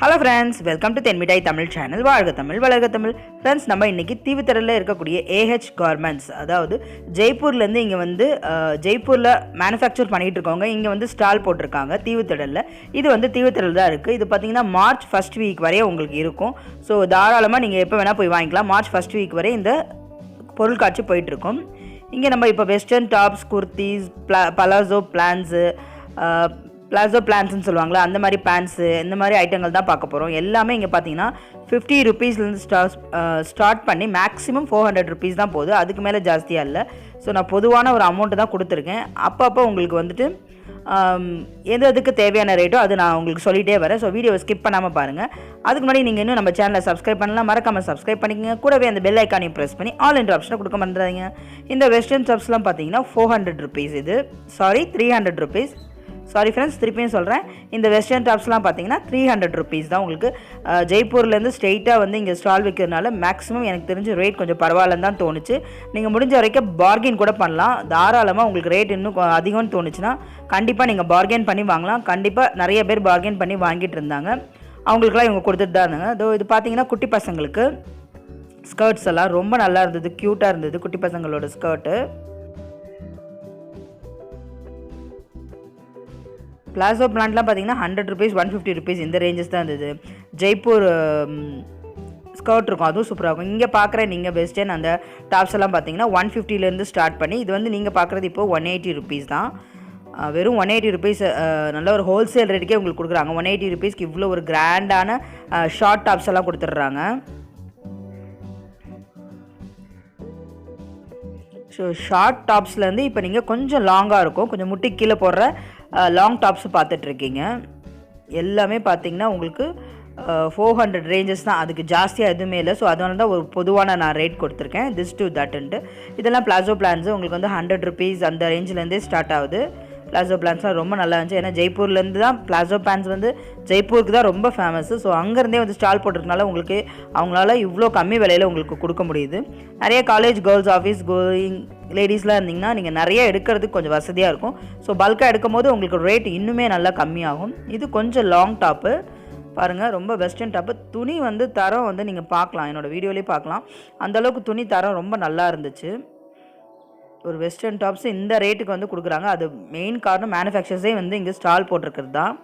Hello friends, welcome to Thenmittai Tamil channel. வாழ்க தமிழ் வளர்க Tamil. Friends, நம்ம இன்றைக்கி தீவுத்திடலில் இருக்கக்கூடிய ஏஹெச் கார்மெண்ட்ஸ், அதாவது ஜெய்ப்பூர்லேருந்து இங்கே வந்து ஜெய்ப்பூரில் மேனுஃபேக்சர் பண்ணிகிட்டு இருக்கவங்க இங்கே வந்து ஸ்டால் போட்டிருக்காங்க தீவுத்திடலில். இது வந்து தீவுத்திடல் தான் இருக்குது. இது பார்த்திங்கன்னா மார்ச் ஃபஸ்ட் வீக் வரையே உங்களுக்கு இருக்கும். ஸோ தாராளமாக நீங்கள் எப்போ வேணால் போய் வாங்கிக்கலாம். மார்ச் ஃபஸ்ட் வீக் வரை இந்த பொருட்காட்சி போயிட்டுருக்கும். இங்கே நம்ம இப்போ வெஸ்டர்ன் டாப்ஸ், குர்த்திஸ், பலாசோ பிளான்ஸ்னு சொல்லுவாங்களா, அந்த மாதிரி பேண்ட்ஸு, இந்த மாதிரி ஐட்டங்கள் தான் பார்க்க போகிறோம். எல்லாமே இங்கே பார்த்தீங்கன்னா 50 ருபீஸ்லேருந்து ஸ்டார்ட் பண்ணி மேக்ஸிமம் 400 ருபீஸ் தான் போகுது. அதுக்கு மேலே ஜாஸ்தியாக இல்லை. ஸோ நான் பொதுவான ஒரு அமௌண்ட்டு தான் கொடுத்துருக்கேன். அப்பப்போ உங்களுக்கு வந்துட்டு எதுக்கு தேவையான ரேட்டோ அது நான் உங்களுக்கு சொல்லிகிட்டே வரேன். ஸோ வீடியோவை ஸ்கிப் பண்ணாமல் பாருங்கள். அதுக்கு முன்னாடி நீங்கள் இன்னும் நம்ம சேனலை சப்ஸ்கிரைப் பண்ணலாம், மறக்காமல் சப்ஸ்கிரைப் பண்ணிக்கங்க. கூடவே அந்த பெல் ஐக்கானையும் ப்ரெஸ் பண்ணி ஆல் என்ற ஆப்ஷனை கொடுக்க பண்ணுறாங்க. இந்த வெஸ்டர்ன் டாப்ஸ்லாம் பார்த்தீங்கன்னா 400 ருபீஸ். இது 300 ருபீஸ். சாரி ஃப்ரெண்ட்ஸ், திருப்பியும் சொல்கிறேன். இந்த வெஸ்டர்ன் டாப்ஸ்லாம் பார்த்தீங்கன்னா 300 ருபீஸ் தான். உங்களுக்கு ஜெய்ப்பூர்லேருந்து ஸ்ட்ரெயிட்டாக வந்து இங்கே ஸ்டால் வைக்கிறதுனால மேக்ஸிமம் எனக்கு தெரிஞ்ச ரேட் கொஞ்சம் பரவாயில்லன்னு தான் தோணுச்சு. நீங்கள் முடிஞ்ச வரைக்கும் பார்கெயின் கூட பண்ணலாம். தாராளமாக உங்களுக்கு ரேட் இன்னும் அதிகம்னு தோணுச்சுன்னா கண்டிப்பாக நீங்கள் பார்கெயின் பண்ணி வாங்கலாம். கண்டிப்பாக நிறைய பேர் பார்கெயின் பண்ணி வாங்கிட்டு இருந்தாங்க. அவங்களுக்குலாம் இவங்க கொடுத்துட்டு தான் இருந்தாங்க. அதோ இது பார்த்தீங்கன்னா குட்டி பசங்களுக்கு ஸ்கர்ட்ஸ் எல்லாம் ரொம்ப நல்லா இருந்தது, க்யூட்டாக இருந்தது குட்டி பசங்களோட ஸ்கர்ட்டு. பிளாசோ பிளான்ட்லாம் பார்த்தீங்கன்னா 100 ருபீஸ், 150 ருபீஸ் இந்த ரேஞ்சஸ் தான் இருந்தது. ஜெய்ப்பூர் ஸ்கர்ட் இருக்கும், அதுவும் சூப்பராக இருக்கும். இங்கே பார்க்குற நீங்கள் வெஸ்டர்ன் அந்த டாப்ஸ் எல்லாம் பார்த்தீங்கன்னா 150லேருந்து ஸ்டார்ட் பண்ணி இது வந்து நீங்கள் பார்க்குறது இப்போது 180 ருபீஸ் தான். வெறும் 180 ருபீஸ் நல்ல ஒரு ஹோல்சேல் ரேட்டுக்கே உங்களுக்கு கொடுக்குறாங்க. 180 ருபீஸ்க்கு இவ்வளோ ஒரு கிராண்டான ஷார்ட் டாப்ஸ் எல்லாம் கொடுத்துட்றாங்க. ஸோ ஷார்ட் டாப்ஸ்லேருந்து இப்போ நீங்கள் கொஞ்சம் லாங்காக இருக்கும், கொஞ்சம் முட்டி கீழே போடுற லாங் டாப்ஸ் பார்த்துட்ருக்கீங்க. எல்லாமே பார்த்தீங்கன்னா உங்களுக்கு 400 ரேஞ்சஸ் தான், அதுக்கு ஜாஸ்தியாக எதுவுமே இல்லை. ஸோ அதனால தான் ஒரு பொதுவான நான் ரேட் கொடுத்துருக்கேன், திஸ் டு தட்டுன்ட்டு. இதெல்லாம் பிளாசோ பிளான்ஸு உங்களுக்கு வந்து 100 ருபீஸ் அந்த ரேஞ்சிலேருந்தே ஸ்டார்ட் ஆகுது. பிளாசோ பிளான்ஸ்லாம் ரொம்ப நல்லா இருந்துச்சு. ஏன்னா ஜெய்ப்பூர்லேருந்து தான் பிளாசோ பேண்ட்ஸ் வந்து ஜெய்ப்பூருக்கு தான் ரொம்ப ஃபேமஸ்ஸு. ஸோ அங்கேருந்தே வந்து ஸ்டால் போட்டிருக்கனால உங்களுக்கு அவங்களால இவ்வளோ கம்மி விலையில் உங்களுக்கு கொடுக்க முடியுது. நிறைய காலேஜ் கேர்ள்ஸ், ஆஃபீஸ் கோயிங் லேடிஸ்லாம் இருந்திங்கன்னா நீங்கள் நிறைய எடுக்கிறதுக்கு கொஞ்சம் வசதியாக இருக்கும். ஸோ பல்காக எடுக்கும் போது உங்களுக்கு ரேட் இன்னுமே நல்லா கம்மியாகும். இது கொஞ்சம் லாங் டாப்பு பாருங்கள், ரொம்ப வெஸ்டர்ன் டாப்பு. துணி வந்து தரம் வந்து நீங்கள் பார்க்கலாம், என்னோடய வீடியோலேயே பார்க்கலாம். அந்தளவுக்கு துணி தரம் ரொம்ப நல்லா இருந்துச்சு. ஒரு வெஸ்டர்ன் டாப்ஸ் இந்த ரேட்டுக்கு வந்து கொடுக்குறாங்க. அது மெயின் காரணம் மேனுஃபேக்சர்ஸே வந்து இங்கே ஸ்டால் போட்டிருக்கிறது தான்.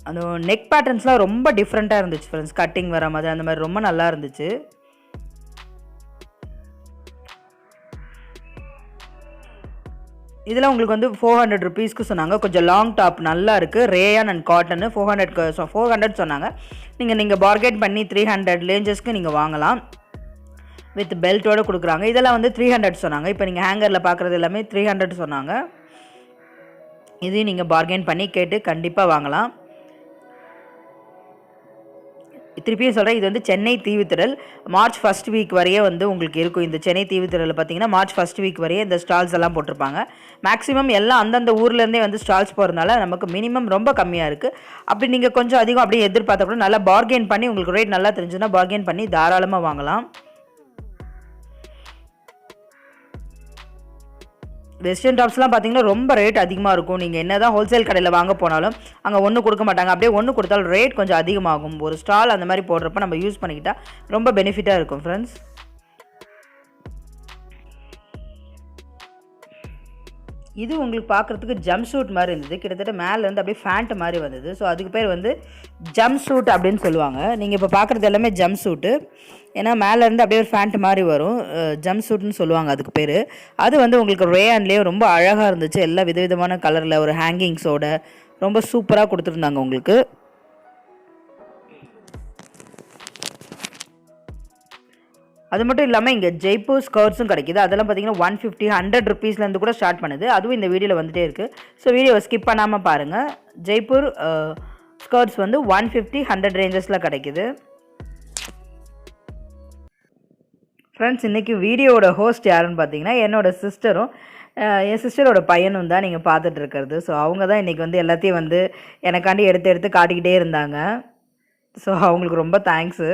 அந்த நெக் பேட்டர்ன்ஸ்லாம் ரொம்ப டிஃப்ரெண்ட்டாக இருந்துச்சு ஃப்ரெண்ட்ஸ். கட்டிங் வர மாதிரி அந்த மாதிரி ரொம்ப நல்லா இருந்துச்சு. இதில் உங்களுக்கு வந்து 400 ருபீஸ்க்கு சொன்னாங்க. கொஞ்சம் லாங் டாப் நல்லா இருக்குது, ரேயான் அண்ட் காட்டனு. 400 சொன்னாங்க. நீங்கள் பார்கெட் பண்ணி 300 ரேஞ்சஸ்க்கு நீங்கள் வாங்கலாம். வித் பெல்ட்டோடு கொடுக்குறாங்க. இதெல்லாம் வந்து 300 சொன்னாங்க. இப்போ நீங்கள் ஹேங்கரில் பார்க்குறது எல்லாமே 300 சொன்னாங்க. இதையும் நீங்கள் பார்கெயின் பண்ணி கேட்டு கண்டிப்பாக வாங்கலாம். திருப்பியும் சொல்கிறேன், இது வந்து Chennai Theevuthidal March first week வரையே வந்து உங்களுக்கு இருக்கும். இந்த சென்னை தீவுத்திடலில் பார்த்தீங்கன்னா மார்ச் ஃபஸ்ட் வீக் வரையே இந்த ஸ்டால்ஸ் எல்லாம் போட்டிருப்பாங்க. மேக்ஸிமம் எல்லாம் அந்தந்த ஊர்லேருந்தே வந்து ஸ்டால்ஸ் போகிறதுனால நமக்கு மினிமம் ரொம்ப கம்மியாக இருக்குது. அப்படி நீங்கள் கொஞ்சம் அதிகம் அப்படியே எதிர்பார்த்தா கூட நல்லா பார்கெயின் பண்ணி உங்களுக்கு ரேட் நல்லா தெரிஞ்சுன்னா பார்கெயின் பண்ணி தாராளமாக வாங்கலாம். வெஸ்டர்ன் டாப்ஸ்லாம் பார்த்தீங்கன்னா ரொம்ப ரேட் அதிகமாக இருக்கும். நீங்கள் என்ன தான் ஹோல்சேல் கடையில் வாங்க போனாலும் அங்கே ஒன்று கொடுக்க மாட்டாங்க. அப்படியே ஒன்று கொடுத்தாலும் ரேட் கொஞ்சம் அதிகமாகும். ஒரு ஸ்டால் அந்த மாதிரி போடுறப்ப நம்ம யூஸ் பண்ணிக்கிட்டால் ரொம்ப பெனிஃபிட்டாக இருக்கும் ஃப்ரெண்ட்ஸ். இது உங்களுக்கு பார்க்குறதுக்கு ஜம்ப் சூட் மாதிரி இருந்தது. கிட்டத்தட்ட மேலேருந்து அப்படியே ஃபேண்ட் மாதிரி வந்தது. ஸோ அதுக்கு பேர் வந்து ஜம்ப் சூட் அப்படின்னு சொல்லுவாங்க. நீங்கள் இப்போ பார்க்குறது எல்லாமே ஜம்ப் சூட்டு. ஏன்னா மேலேருந்து அப்படியே ஒரு ஃபேண்ட் மாதிரி வரும், ஜம்ப் சூட்னு சொல்லுவாங்க அதுக்கு பேர். அது வந்து உங்களுக்கு ரேயான்லேயே ரொம்ப அழகாக இருந்துச்சு. எல்லா விதவிதமான கலரில் ஒரு ஹேங்கிங்ஸோட ரொம்ப சூப்பராக கொடுத்துருந்தாங்க உங்களுக்கு. அது மட்டும் இல்லாமல் இங்கே ஜெய்ப்பூர் ஸ்கர்ட்ஸும் கிடைக்கிது. அதெல்லாம் பார்த்தீங்கன்னா 150, 100 ருபீஸ்லேருந்து கூட ஸ்டார்ட் பண்ணுது. அதுவும் இந்த வீடியோவில் வந்துகிட்டே இருக்குது. ஸோ வீடியோவை ஸ்கிப் பண்ணாமல் பாருங்கள். ஜெய்ப்பூர் ஸ்கர்ட்ஸ் வந்து 150, 100 ரேஞ்சஸில் கிடைக்கிது. ஃப்ரெண்ட்ஸ், இன்றைக்கி வீடியோவோட ஹோஸ்ட் யாருன்னு பார்த்தீங்கன்னா என்னோடய சிஸ்டரும் என் சிஸ்டரோட பையனும் தான் நீங்கள் பார்த்துட்ருக்கிறது. ஸோ அவங்க தான் இன்றைக்கி வந்து எல்லாத்தையும் வந்து எனக்காண்டி எடுத்து காட்டிக்கிட்டே இருந்தாங்க. ஸோ அவங்களுக்கு ரொம்ப தேங்க்ஸு.